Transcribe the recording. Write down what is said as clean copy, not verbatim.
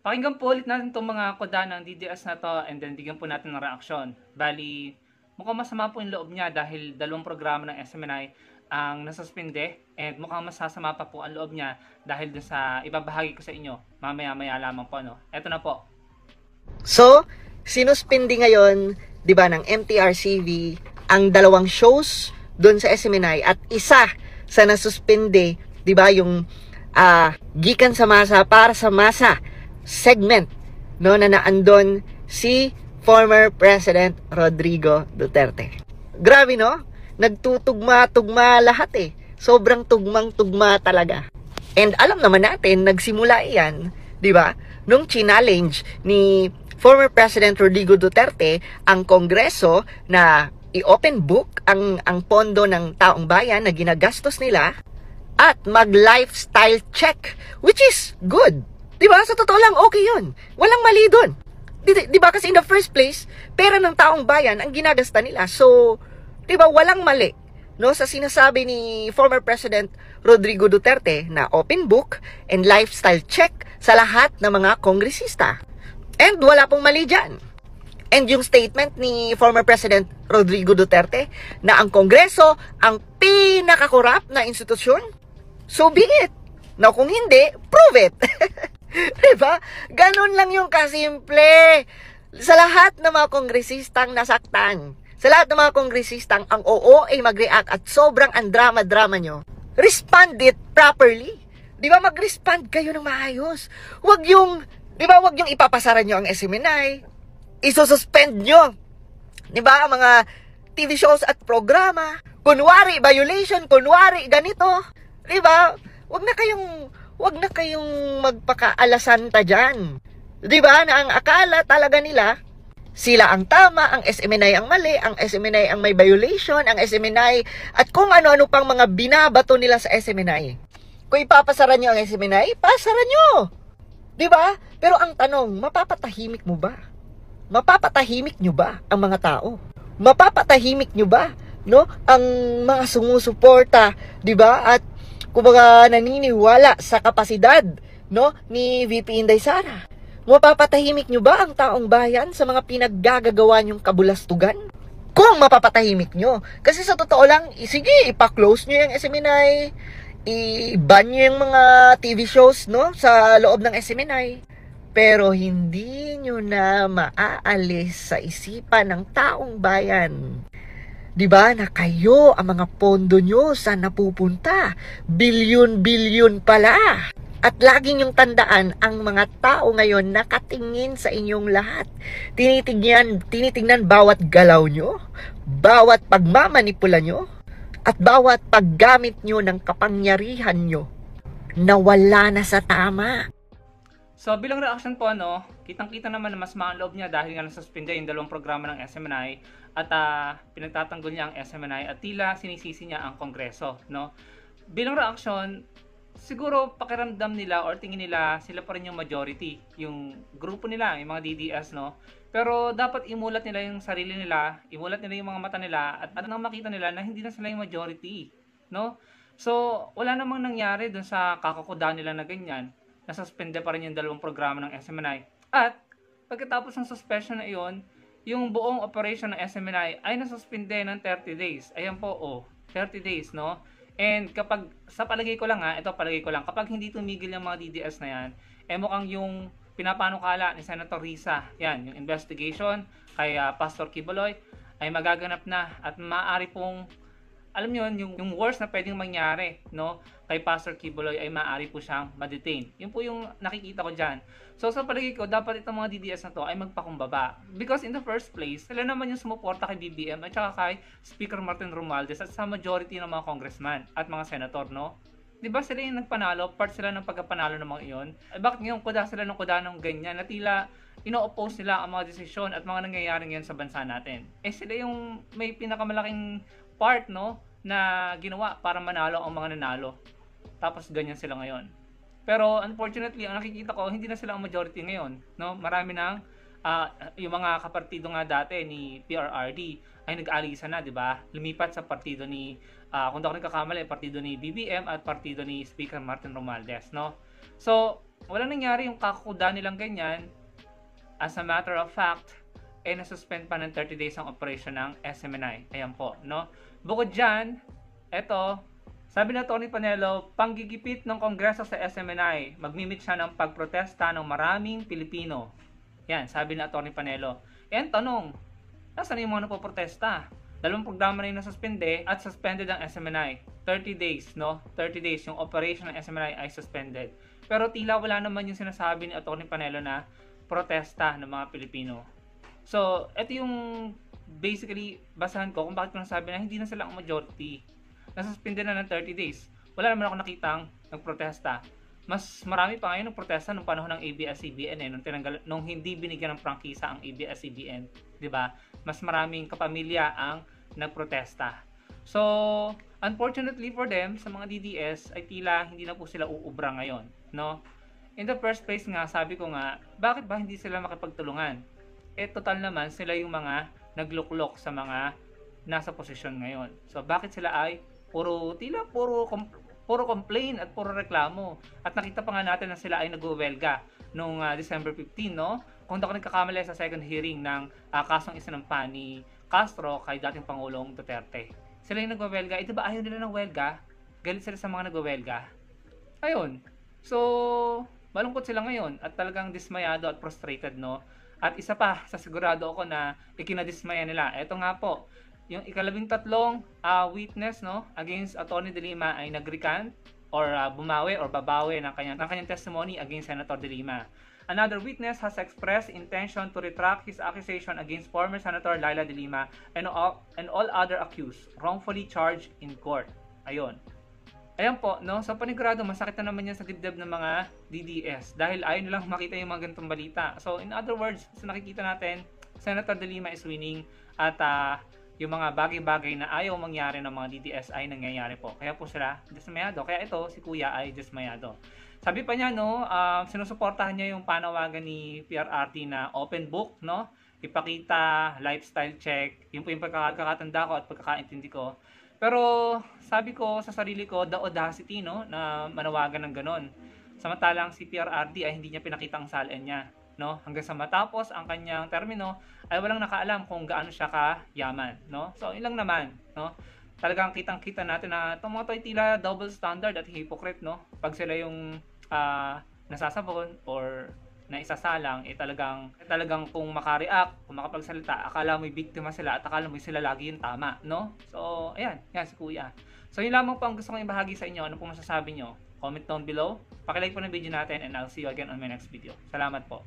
Pakinggan po ulit natin itong mga koda ng DDS na to and then bigyan po natin ng reaksyon. Bali, mukhang masama po yung loob niya dahil dalawang programa ng SMNI ang nasuspinde and mukhang masasama pa po ang loob niya dahil dun sa ibabahagi ko sa inyo. Mamaya-maya lamang po, no? Eto na po. So, sinuspindi ngayon, 'di ba, ng MTRCV ang dalawang shows doon sa SMNI at isa sa nasuspindi, 'di ba, yung gikan sa masa para sa masa segment, no, na naandon si former President Rodrigo Duterte. Grabe, no? Nagtutugma-tugma lahat eh. Sobrang tugmang-tugma talaga. And alam naman natin, nagsimula iyan, 'di ba? Nung challenge ni former President Rodrigo Duterte ang Kongreso na i-open book ang pondo ng taong bayan na ginagastos nila at mag-lifestyle check, which is good. 'Di ba? Sa totoo lang, okay 'yun. Walang mali doon. 'Di ba? Kasi in the first place, pera ng taong bayan ang ginagasta nila. So, 'di ba, walang mali, no, sa sinasabi ni former President Rodrigo Duterte na open book and lifestyle check sa lahat ng mga kongresista. And wala pong mali dyan. And yung statement ni former President Rodrigo Duterte na ang Kongreso ang pinakakorap na institusyon, so be it. Now, kung hindi, prove it. Diba? Ganun lang yung kasimple. Sa lahat ng mga kongresistang nasaktan, sa lahat ng mga kongresistang ang oo ay mag-react at sobrang ang drama-drama nyo, respond it properly. Diba? Mag-respond kayo ng maayos. Huwag yung ipapasara nyo ang SMNI, isususpend nyo, diba, ang mga TV shows at programa, kunwari violation, kunwari ganito, diba? Huwag na kayong magpakaalasanta dyan. Diba, na ang akala talaga nila, sila ang tama, ang SMNI ang mali, ang SMNI ang may violation, ang SMNI, at kung ano-ano pang mga binabato nila sa SMNI. Kung ipapasara nyo ang SMNI, pasara nyo. Diba? Pero ang tanong, mapapatahimik mo ba? Mapapatahimik nyo ba ang mga tao? Mapapatahimik nyo ba, no, ang mga sumusuporta, 'di ba? At kumbaga naniniwala sa kapasidad, no, ni VP Inday Sara. Mapapatahimik nyo ba ang taong bayan sa mga pinaggagawa nyong kabulastugan? Kung mapapatahimik nyo. Kasi sa totoo lang, sige, ipa-close nyo yung SMNI, i-ban nyo yung mga TV shows, no, sa loob ng SMNI. Pero hindi nyo na maaalis sa isipan ng taong bayan. Diba, na kayo, ang mga pondo nyo saan napupunta? Bilyon-bilyon pala. At lagi nyong tandaan, ang mga tao ngayon nakatingin sa inyong lahat. Tinitingnan bawat galaw nyo, bawat pagmamanipula nyo, at bawat paggamit nyo ng kapangyarihan nyo na wala na sa tama. So bilang reaction po, no, kitang-kita naman na mas maang loob niya dahil nga nasuspinde yung dalawang programa ng SMNI at pinagtatanggol niya ang SMNI at tila sinisisi niya ang Kongreso, no. Bilang reaction, siguro pakiramdam nila or tingin nila sila pa rin yung majority, yung grupo nila, yung mga DDS, no. Pero dapat imulat nila yung sarili nila, imulat nila yung mga mata nila at nang makita nila na hindi na sila yung majority, no. So wala namang nangyari dun sa kakakuda nila na ganyan. Nasuspende pa rin yung dalawang programa ng SMNI. At pagkatapos ng suspension na iyon, yung buong operation ng SMNI ay nasuspende ng 30 days. Ayan po, 30 days, no? And kapag, sa palagay ko lang palagay ko lang, kapag hindi tumigil yung mga DDS na yan, mukhang yung pinapanukala ni Senator Risa, yan, yung investigation kay Pastor Quiboloy, ay magaganap na at maaari pong, alam nyo, yung worst na pwedeng mangyari, no, kay Pastor Quiboloy ay maaari po siyang ma-detain. Yun po yung nakikita ko dyan. So sa palagay ko, dapat itong mga DDS na to ay magpakumbaba. Because in the first place, sila naman yung sumuporta kay BBM at saka kay Speaker Martin Romualdez at sa majority ng mga congressman at mga senator, no? Diba sila yung nagpanalo, part sila ng pagkapanalo ng mga iyon? Bakit ngayon kuda sila ng kuda ng ganyan na tila ino-oppose nila ang mga desisyon at mga nangyayari ngayon sa bansa natin? Sila yung may pinakamalaking part, no, na ginawa para manalo ang mga nanalo. Tapos ganyan sila ngayon. Pero unfortunately, ang nakikita ko, hindi na sila ang majority ngayon, no? Marami nang yung mga kapartido nga dati ni PRRD ay nag-alisa na, 'di ba? Lumipat sa partido ni kung di ako nagkakamali, partido ni BBM at partido ni Speaker Martin Romualdez, no? So, walang nangyari yung kakuda nilang ganyan. As a matter of fact, nasuspend pa ng 30 days ang operation ng SMNI. Ayan po, no? Bukod dyan, eto, sabi na Tony Panelo, panggigipit ng Kongreso sa SMNI, magmimit siya ng pagprotesta ng maraming Pilipino. Yan, sabi na Tony Panelo. Yan, tanong, nasaan yung mga napoprotesta? Dalawang programa na yung nasuspende at suspended ang SMNI. 30 days, no? 30 days, yung operation ng SMNI ay suspended. Pero tila wala naman yung sinasabi ni Tony Panelo na protesta ng mga Pilipino. So, ito yung basically basahan ko kung bakit ko nasabi na hindi na sila ang majority. Nasuspende na ng 30 days. Wala naman ako nakitang nagprotesta. Mas marami pa ngayon nagprotesta nung panahon ng ABS-CBN nung hindi binigyan ng prangkisa ang ABS-CBN, 'di ba? Mas maraming kapamilya ang nagprotesta. So, unfortunately for them, sa mga DDS ay tila hindi na po sila uubra ngayon, no? In the first place nga, sabi ko nga, bakit ba hindi sila makipagtulungan? Total naman sila yung mga nagluklok sa mga nasa posisyon ngayon. So, bakit sila ay puro complain at puro reklamo? At nakita pa nga natin na sila ay nagwewelga noong December 15, no? Kung ako nagkakamali sa second hearing ng kasong isinampa ni Castro kay dating Pangulong Duterte. Sila yung nagwewelga. Diba ayaw nila ng welga? Galit sila sa mga nagwewelga. Ayun. So, malungkot sila ngayon at talagang dismayado at frustrated, no? At isa pa, sasigurado ako na ikinadismaya nila. Ito nga po, yung ikalabing-tatlong witness, no, against Atty. De Lima ay nag-recant or bumawi or babawi ng kanyang testimony against Senator De Lima. Another witness has expressed intention to retract his accusation against former Senator Laila De Lima and all other accused wrongfully charged in court. Ayun. Ayan po, no? So panigurado, masakit na naman yan sa dibdib ng mga DDS dahil ayaw nilang makita yung mga ganitong balita. So in other words, so nakikita natin, Senator De Lima is winning at yung mga bagay-bagay na ayaw mangyari ng mga DDS ay nangyayari po. Kaya po sila dismayado. Kaya ito, si Kuya ay dismayado. Sabi pa niya, no, sinusuportahan niya yung panawagan ni PRRD na open book, no? Ipakita, lifestyle check, yun po yung pagkakatanda ko at pagkakaintindi ko. Pero sabi ko sa sarili ko, the audacity, no, na manawagan ng ganon. Samantalang si PRRD ay hindi niya pinakita ang salin niya, no? Hanggang sa matapos ang kanyang termino ay walang nakaalam kung gaano siya kayaman, no? So, ilang naman, no? Talagang kitang-kita natin na itong mga tila double standard at hypocrite, no? Pag sila yung nasasabon or na isasalang, talagang kung makareact, kung makapagsalita, akala mo'y biktima sila at akala mo'y sila lagi yung tama, no? So, ayan, yan si Kuya. So, yun lamang po ang gusto kong ibahagi sa inyo. Ano po masasabi nyo? Comment down below. Pakilike po ng video natin and I'll see you again on my next video. Salamat po.